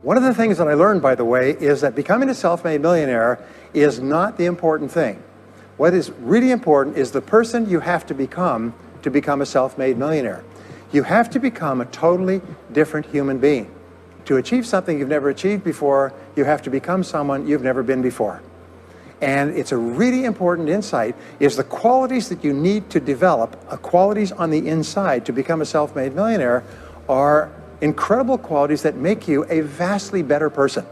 One of the things that I learned, by the way, is that becoming a self-made millionaire is not the important thing. What is really important is the person you have to become a self-made millionaire. You have to become a totally different human being. To achieve something you've never achieved before, you have to become someone you've never been before. And it's a really important insight, is the qualities that you need to develop, qualities on the inside to become a self-made millionaire, are incredible qualities that make you a vastly better person.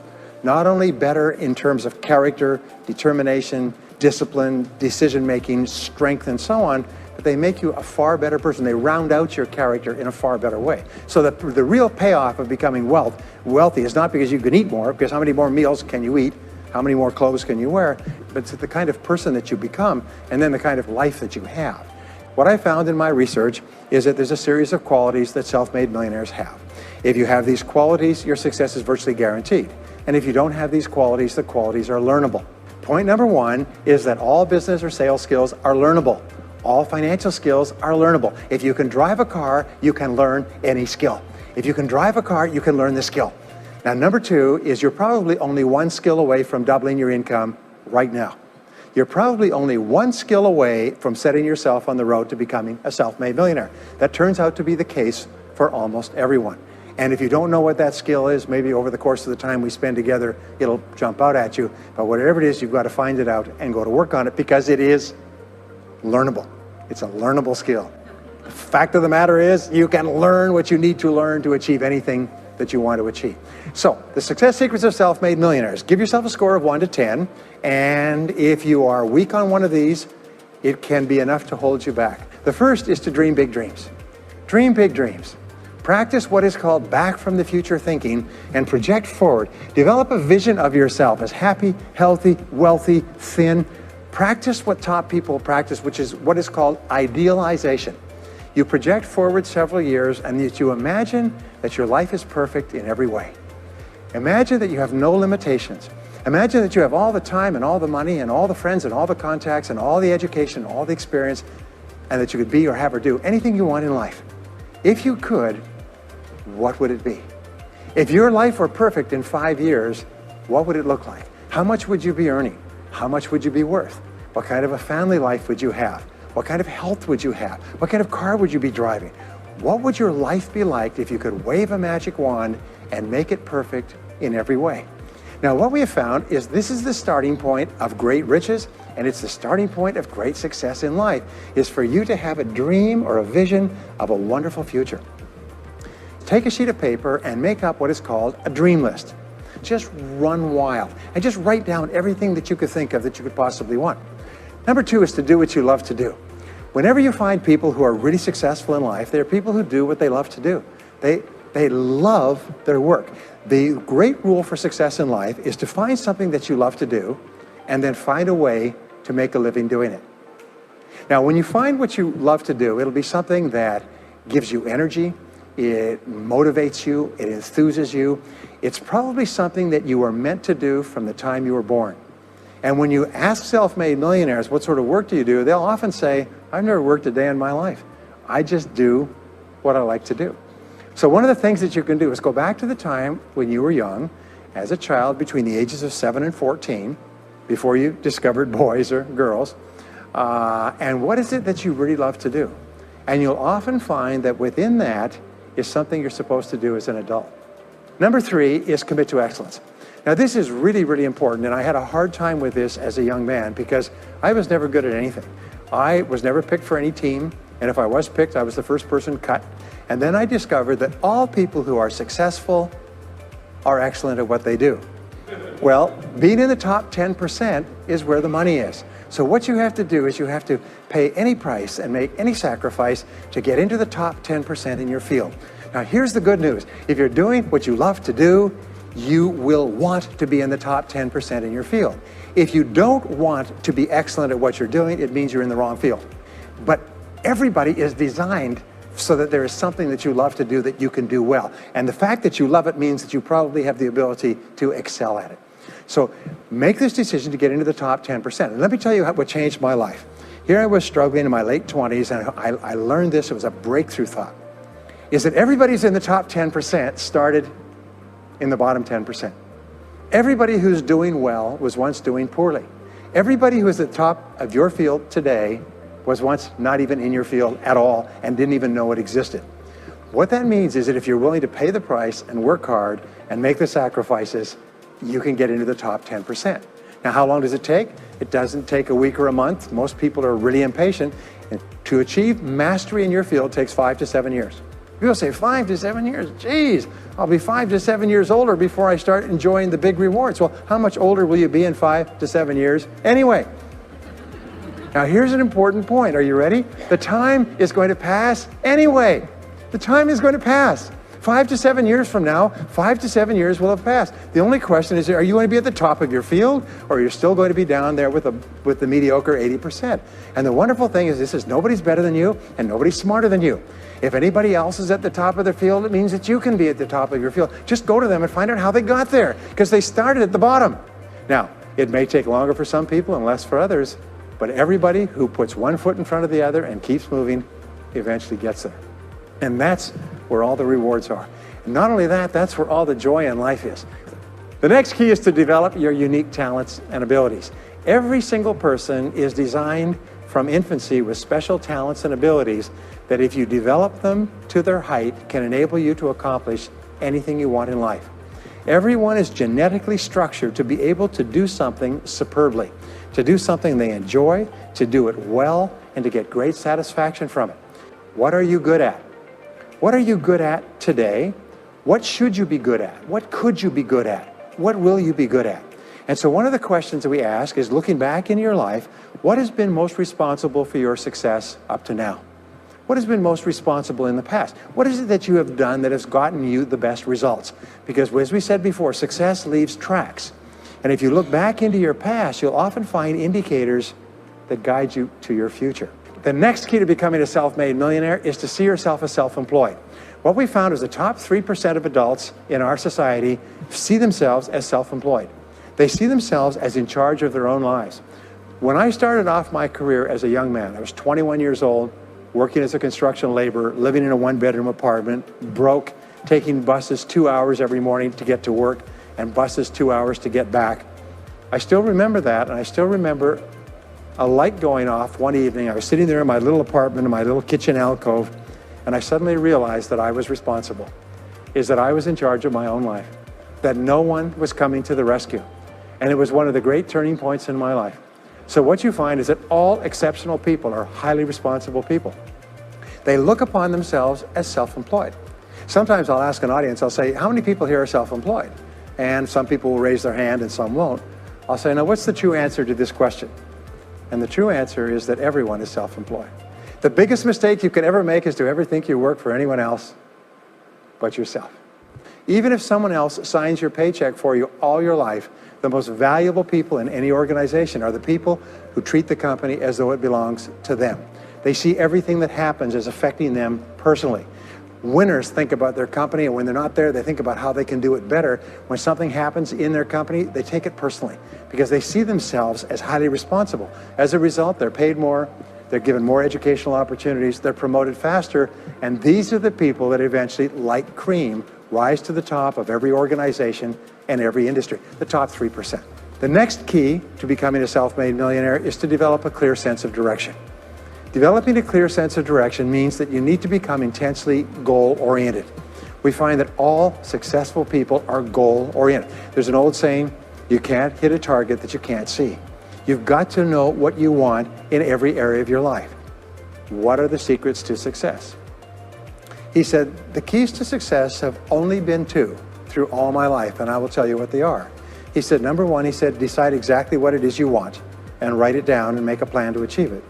Not only better in terms of character, determination, discipline, decision-making, strength, and so on, but they make you a far better person. They round out your character in a far better way. So the real payoff of becoming wealthy is not because you can eat more, because how many more meals can you eat, how many more clothes can you wear, but it's the kind of person that you become, and then the kind of life that you have. What I found in my research is that there's a series of qualities that self-made millionaires have. If you have these qualities, your success is virtually guaranteed. And if you don't have these qualities, the qualities are learnable. Point number one is that all business or sales skills are learnable. All financial skills are learnable. If you can drive a car, you can learn any skill. If you can drive a car, you can learn the skill. Now, number two is you're probably only one skill away from doubling your income right now. You're probably only one skill away from setting yourself on the road to becoming a self-made millionaire. That turns out to be the case for almost everyone. And if you don't know what that skill is, maybe over the course of the time we spend together, it'll jump out at you. But whatever it is, you've got to find it out and go to work on it, because it is learnable. It's a learnable skill. The fact of the matter is, you can learn what you need to learn to achieve anything that you want to achieve. So, the success secrets of self-made millionaires. Give yourself a score of 1 to 10, and if you are weak on one of these, it can be enough to hold you back. The first is to dream big dreams. Dream big dreams. Practice what is called back from the future thinking and project forward. Develop a vision of yourself as happy, healthy, wealthy, thin. Practice what top people practice, which is what is called idealization. You project forward several years and you imagine that your life is perfect in every way. Imagine that you have no limitations. Imagine that you have all the time and all the money and all the friends and all the contacts and all the education, and all the experience, and that you could be or have or do anything you want in life. If you could, what would it be? If your life were perfect in 5 years, what would it look like? How much would you be earning? How much would you be worth? What kind of a family life would you have? What kind of health would you have? What kind of car would you be driving? What would your life be like if you could wave a magic wand and make it perfect in every way? Now, what we have found is this is the starting point of great riches, and it's the starting point of great success in life, is for you to have a dream or a vision of a wonderful future. Take a sheet of paper and make up what is called a dream list. Just run wild and just write down everything that you could think of that you could possibly want. Number two is to do what you love to do. Whenever you find people who are really successful in life, they're people who do what they love to do. They love their work. The great rule for success in life is to find something that you love to do and then find a way to make a living doing it. Now, when you find what you love to do, it'll be something that gives you energy, it motivates you, it enthuses you. It's probably something that you were meant to do from the time you were born. And when you ask self-made millionaires, what sort of work do you do? They'll often say, I've never worked a day in my life. I just do what I like to do. So one of the things that you can do is go back to the time when you were young, as a child between the ages of 7 and 14, before you discovered boys or girls, and what is it that you really love to do? And you'll often find that within that is something you're supposed to do as an adult. Number three is commit to excellence. Now, this is really, really important, and I had a hard time with this as a young man because I was never good at anything. I was never picked for any team, and if I was picked, I was the first person cut. And then I discovered that all people who are successful are excellent at what they do. Well, being in the top 10% is where the money is. So what you have to do is you have to pay any price and make any sacrifice to get into the top 10% in your field. Now, here's the good news. If you're doing what you love to do, you will want to be in the top 10% in your field. If you don't want to be excellent at what you're doing, it means you're in the wrong field. But everybody is designed so that there is something that you love to do that you can do well. And the fact that you love it means that you probably have the ability to excel at it. So make this decision to get into the top 10%. And let me tell you what changed my life. Here I was struggling in my late 20s, and I learned this. It was a breakthrough thought. Is that everybody's in the top 10% started in the bottom 10%. Everybody who's doing well was once doing poorly. Everybody who is at the top of your field today was once not even in your field at all and didn't even know it existed. What that means is that if you're willing to pay the price and work hard and make the sacrifices, you can get into the top 10%. Now, how long does it take? It doesn't take a week or a month. Most people are really impatient. And to achieve mastery in your field takes 5 to 7 years. People say 5 to 7 years, geez, I'll be 5 to 7 years older before I start enjoying the big rewards. Well, how much older will you be in 5 to 7 years anyway? Now, here's an important point. Are you ready? The time is going to pass anyway. The time is going to pass. 5 to 7 years from now, 5 to 7 years will have passed. The only question is, are you going to be at the top of your field, or you're still going to be down there with the mediocre 80%? And the wonderful thing is, this is nobody's better than you, and nobody's smarter than you. If anybody else is at the top of their field, it means that you can be at the top of your field. Just go to them and find out how they got there, because they started at the bottom. Now, it may take longer for some people and less for others, but everybody who puts one foot in front of the other and keeps moving eventually gets there. And that's where all the rewards are. And not only that, that's where all the joy in life is. The next key is to develop your unique talents and abilities. Every single person is designed from infancy with special talents and abilities that, if you develop them to their height, can enable you to accomplish anything you want in life. Everyone is genetically structured to be able to do something superbly, to do something they enjoy, to do it well, and to get great satisfaction from it. What are you good at? What are you good at today? What should you be good at? What could you be good at? What will you be good at? And so one of the questions that we ask is, looking back in your life, what has been most responsible for your success up to now? What has been most responsible in the past? What is it that you have done that has gotten you the best results? Because as we said before, success leaves tracks. And if you look back into your past, you'll often find indicators that guide you to your future. The next key to becoming a self-made millionaire is to see yourself as self-employed. What we found is the top 3% of adults in our society see themselves as self-employed. They see themselves as in charge of their own lives. When I started off my career as a young man, I was 21 years old, working as a construction laborer, living in a one-bedroom apartment, broke, taking buses 2 hours every morning to get to work and buses 2 hours to get back. I still remember that, and I still remember a light going off one evening. I was sitting there in my little apartment, in my little kitchen alcove, and I suddenly realized that I was responsible, that I was in charge of my own life, that no one was coming to the rescue. And it was one of the great turning points in my life. So what you find is that all exceptional people are highly responsible people. They look upon themselves as self-employed. Sometimes I'll ask an audience, I'll say, how many people here are self-employed? And some people will raise their hand and some won't. I'll say, now what's the true answer to this question? And the true answer is that everyone is self-employed. The biggest mistake you can ever make is to ever think you work for anyone else but yourself. Even if someone else signs your paycheck for you all your life, the most valuable people in any organization are the people who treat the company as though it belongs to them. They see everything that happens as affecting them personally. Winners think about their company, and when they're not there, they think about how they can do it better. When something happens in their company, they take it personally because they see themselves as highly responsible. As a result, they're paid more, they're given more educational opportunities, they're promoted faster, and these are the people that eventually, like cream, rise to the top of every organization and every industry, the top 3%. The next key to becoming a self-made millionaire is to develop a clear sense of direction. Developing a clear sense of direction means that you need to become intensely goal-oriented. We find that all successful people are goal-oriented. There's an old saying, you can't hit a target that you can't see. You've got to know what you want in every area of your life. What are the secrets to success? He said, the keys to success have only been two through all my life, and I will tell you what they are. He said, number one, he said, decide exactly what it is you want and write it down and make a plan to achieve it.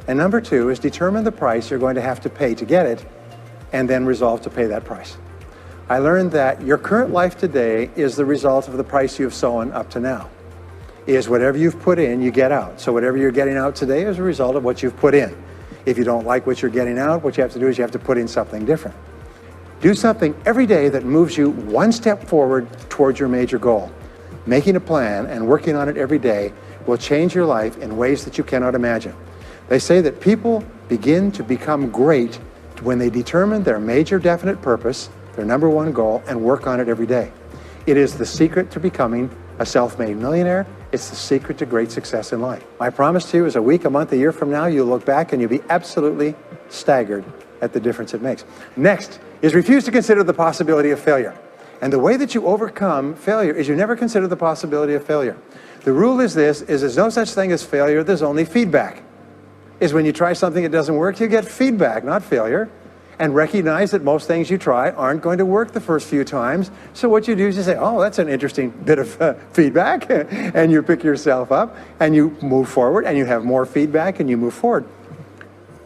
And number two is determine the price you're going to have to pay to get it, and then resolve to pay that price. I learned that your current life today is the result of the price you've sown up to now. Is whatever you've put in, you get out. So whatever you're getting out today is a result of what you've put in. If you don't like what you're getting out, what you have to do is you have to put in something different. Do something every day that moves you one step forward towards your major goal. Making a plan and working on it every day will change your life in ways that you cannot imagine. They say that people begin to become great when they determine their major definite purpose, their number one goal, and work on it every day. It is the secret to becoming a self-made millionaire. It's the secret to great success in life. My promise to you is a week, a month, a year from now, you'll look back and you'll be absolutely staggered at the difference it makes. Next is refuse to consider the possibility of failure. And the way that you overcome failure is you never consider the possibility of failure. The rule is this, is there's no such thing as failure, there's only feedback. Is when you try something that doesn't work, you get feedback, not failure. And recognize that most things you try aren't going to work the first few times. So what you do is you say, oh, that's an interesting bit of feedback. And you pick yourself up and you move forward and you have more feedback and you move forward.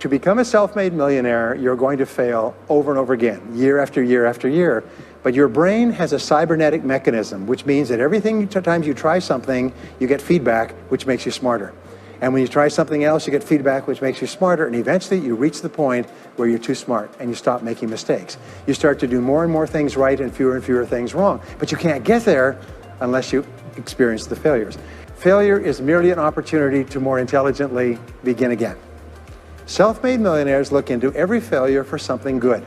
To become a self-made millionaire, you're going to fail over and over again, year after year after year. But your brain has a cybernetic mechanism, which means that every time you try something, you get feedback, which makes you smarter. And when you try something else, you get feedback, which makes you smarter. And eventually you reach the point where you're too smart and you stop making mistakes. You start to do more and more things right and fewer things wrong. But you can't get there unless you experience the failures. Failure is merely an opportunity to more intelligently begin again. Self-made millionaires look into every failure for something good.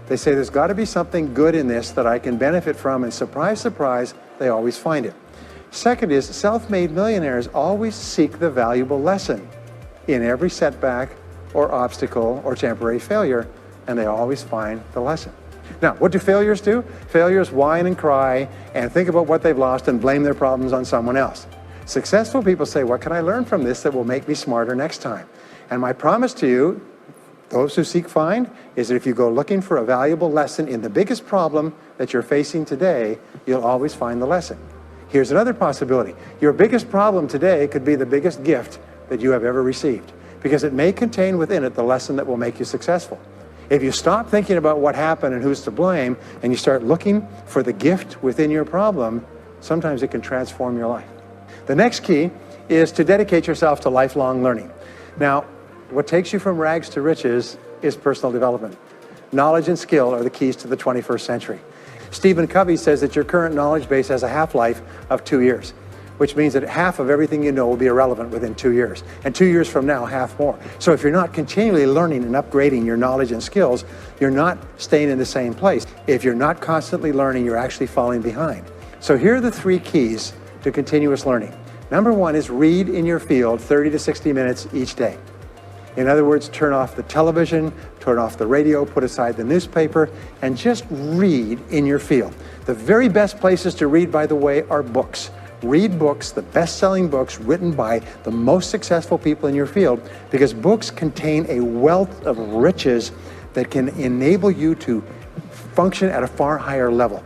They say there's got to be something good in this that I can benefit from, and surprise, surprise, they always find it. Second is, self-made millionaires always seek the valuable lesson in every setback or obstacle or temporary failure, and they always find the lesson. Now, what do failures do? Failures whine and cry and think about what they've lost and blame their problems on someone else. Successful people say, what can I learn from this that will make me smarter next time? And my promise to you, those who seek find, is that if you go looking for a valuable lesson in the biggest problem that you're facing today, you'll always find the lesson. Here's another possibility. Your biggest problem today could be the biggest gift that you have ever received, because it may contain within it the lesson that will make you successful. If you stop thinking about what happened and who's to blame, and you start looking for the gift within your problem, sometimes it can transform your life. The next key is to dedicate yourself to lifelong learning. Now, what takes you from rags to riches is personal development. Knowledge and skill are the keys to the 21st century. Stephen Covey says that your current knowledge base has a half-life of 2 years, which means that half of everything you know will be irrelevant within 2 years. And 2 years from now, half more. So if you're not continually learning and upgrading your knowledge and skills, you're not staying in the same place. If you're not constantly learning, you're actually falling behind. So here are the 3 keys to continuous learning. Number 1 is read in your field 30 to 60 minutes each day. In other words, turn off the television, turn off the radio, put aside the newspaper, and just read in your field. The very best places to read, by the way, are books. Read books, the best-selling books written by the most successful people in your field, because books contain a wealth of riches that can enable you to function at a far higher level,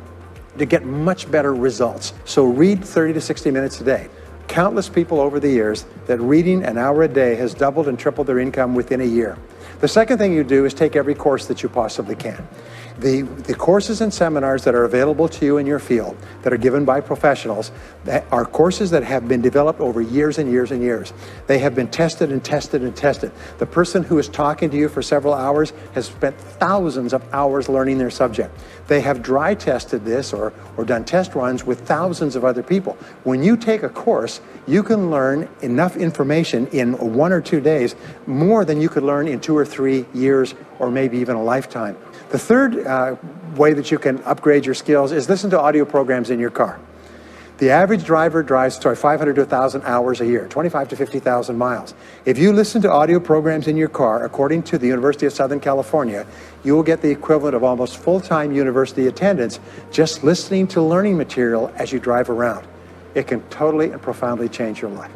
to get much better results. So read 30 to 60 minutes a day. Countless people over the years that reading an hour a day has doubled and tripled their income within a year. The second thing you do is take every course that you possibly can. The courses and seminars that are available to you in your field that are given by professionals are courses that have been developed over years and years and years. They have been tested and tested and tested. The person who is talking to you for several hours has spent thousands of hours learning their subject. They have dry tested this or done test runs with thousands of other people. When you take a course, you can learn enough information in 1 or 2 days, more than you could learn in 2 or 3 years or maybe even a lifetime. The third way that you can upgrade your skills is listen to audio programs in your car. The average driver drives 500 to 1,000 hours a year, 25 to 50,000 miles. If you listen to audio programs in your car, according to the University of Southern California, you will get the equivalent of almost full-time university attendance just listening to learning material as you drive around. It can totally and profoundly change your life.